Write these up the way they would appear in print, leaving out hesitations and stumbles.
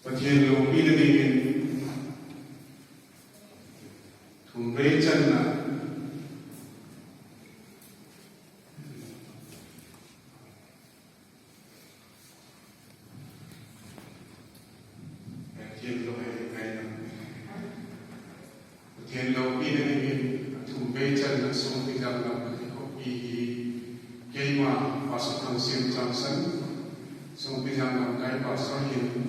Pathian lo pinagiging thumbay chan na Pathian lo ay kaya Pathian lo pinagiging thumbay chan na sung tigang na ko kaya ma pasok ng sim chansan sung tigang na kaya pasok hin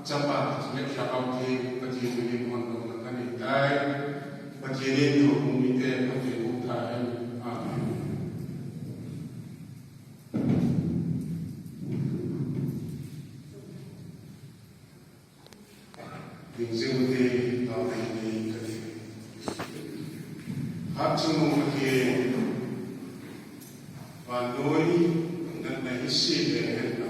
cepat sulit siapa pun berjaya ini menggunakan idai berjaya ini hukum itu berjaya utai Bingsi utai tahu ini kerja hak semua berjaya bandoi dan mengisi dengan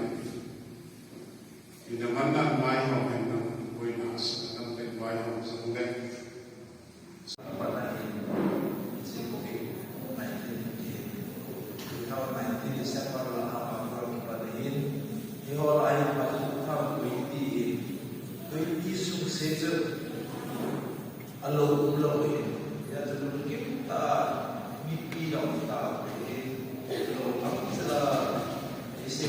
Ina mana mai ho kan na koi na sa nam te mai ho sa ngai apa lagi si kopi naik di tahun 19 Desember lah apa program padahin di hal lain pada tahun 20 sukses alo ya terus kita mimpi yang kita lo apa salah isi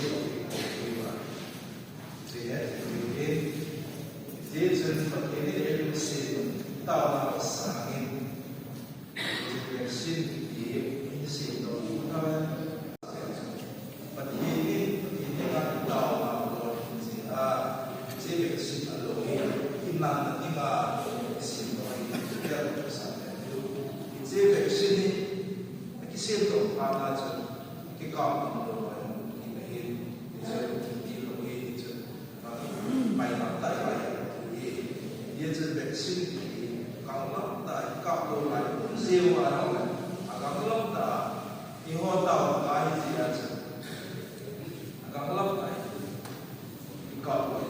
Jason pakai ilmu sen tahu sangin vaksin ini sen tahu kan pakai ini kan tahu apa sih vaksin alo iman nanti mah sen tahu kita bersama itu vaksin ini sen tahu apa aja kita kamu ini mai mặt tại vậy diaจะเป็นสิ่งที่กังลับแต่กับตัวมันเสียวอะไรนั่นกังลับแต่ที่หัวเต่ากายเสียจะกังลับแต่กับตัว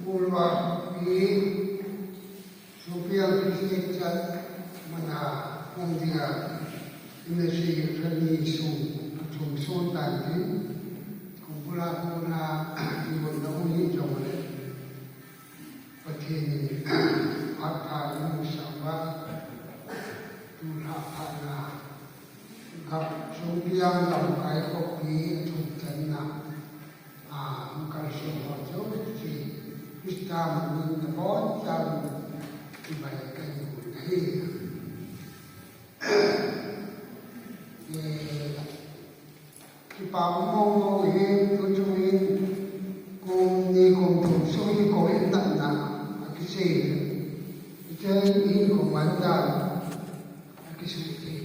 บุรุษมีสุภาพพิเศษจัดมันหาคงที่อินเดียทะเลสูงชมโซนต่างที่ของพระพุทธที่บนน้ำนี้จงเลยประเทศนี้พัฒนามุสาวาตุลาภานาครับชมเพียงลำไก่ก็ปีถูกจันนามันก็ส่งมาจากที่พิสตามมันจะบอลจังที่ไปกันอยู่ที่ที่ป่าวมองเห็นตัวจงเองคงนี่คงถูกส่งที่คอยตัดหนาคิดเสียจะอินของมันได้คิดเสียที่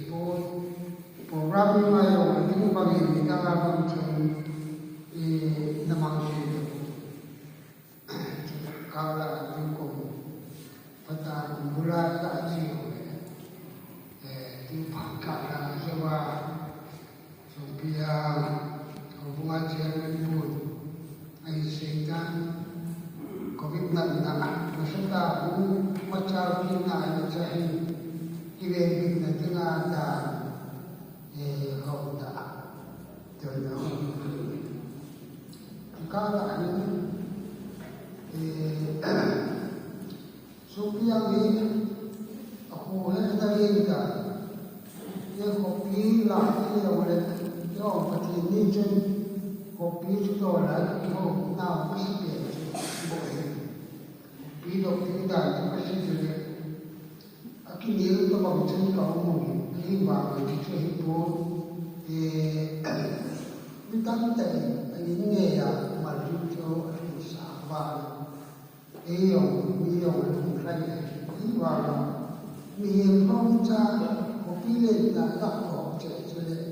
พอรับมาอยู่ที่บางทีมีการบางช่วงน้ำมันเสียข้าวละที่คงพัฒนาบุราณะที่ที่ผ่านการเรียกว่าSupaya hubungan dengan ibu, sehingga COVID-19 maksudnya pun macam kita ada cahaya event kita tengah ada hoda, jadi kalau ini supaya ini aku hendak ingat yang kopi lah ini boleh doประเทศนี้จนปีที่โตแล้วเขาหน้าไม่เปลี่ยนบ่อยปีดอกปีได้จะไม่ใช่เลยอากินี้ก็บอกฉันก็มองที่ว่าที่ช่วยพูดไม่ตั้งใจอันนี้เนี่ยมาดูโจสาวว่ามีอย่างใครที่ว่ามีพร้อมจะผมพี่เล่นนะก็ขอเจอเลย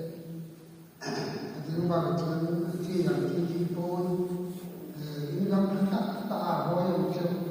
Terima kasih yang tinggi pun ini kan tak boleh macam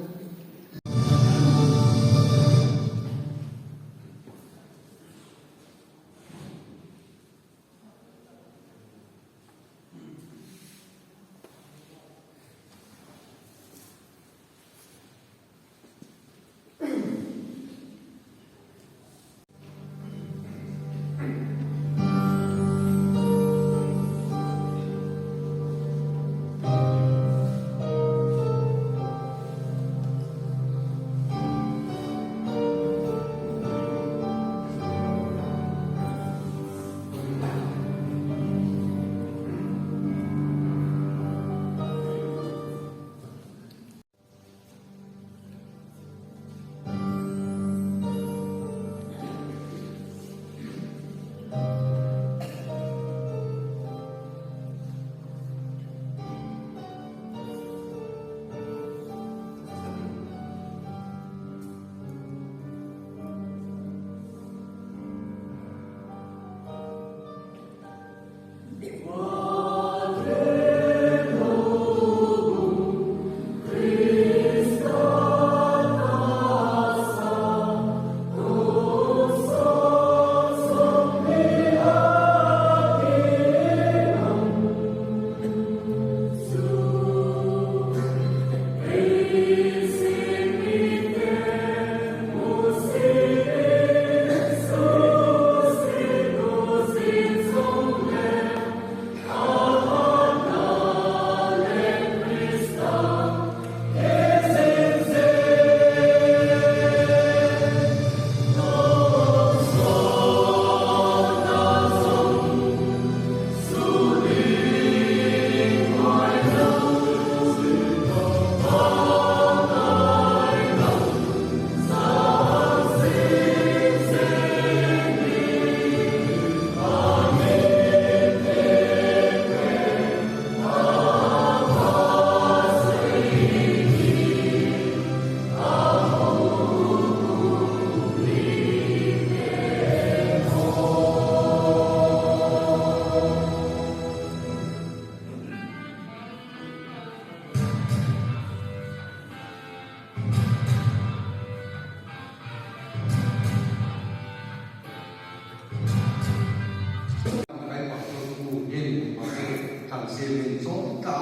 semen sota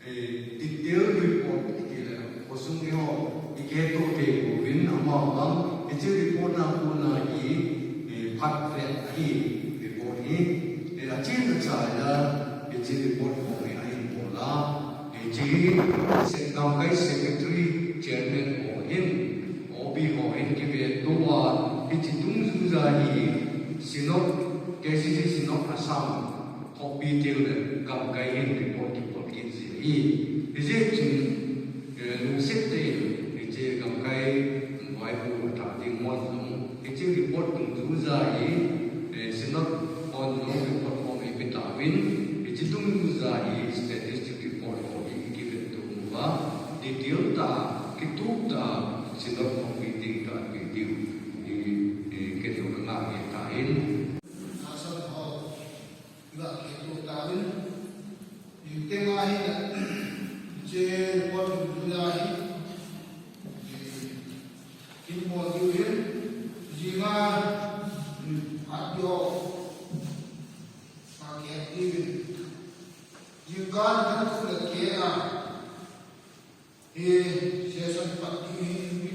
detail report kila kosong yo iketo te win amawang iti report na kuna i pat vet i report ni la chin cha la iti report ko ni ai bola iti sekam kai secretary chairman ko in obi ho in kibe tuwa iti tung suza hi sinop KCC sinop asam copy til kam kai in report ki pot kin si i isi chin nu sit te iti kam kai wai bu ta ding mon nong iti report tung suza hi sinop on no report ko me bitawin iti tung suza hi statistic report ko i kibe tu wa detail ta kituk ta sinop ko meeting ta video i ke tu na ngi ta in asal ho iba ke tu tawin yutema hi je report dunia hi in mo diwin jinga adyo pakai diwin jingkan kan tu le ke a session pati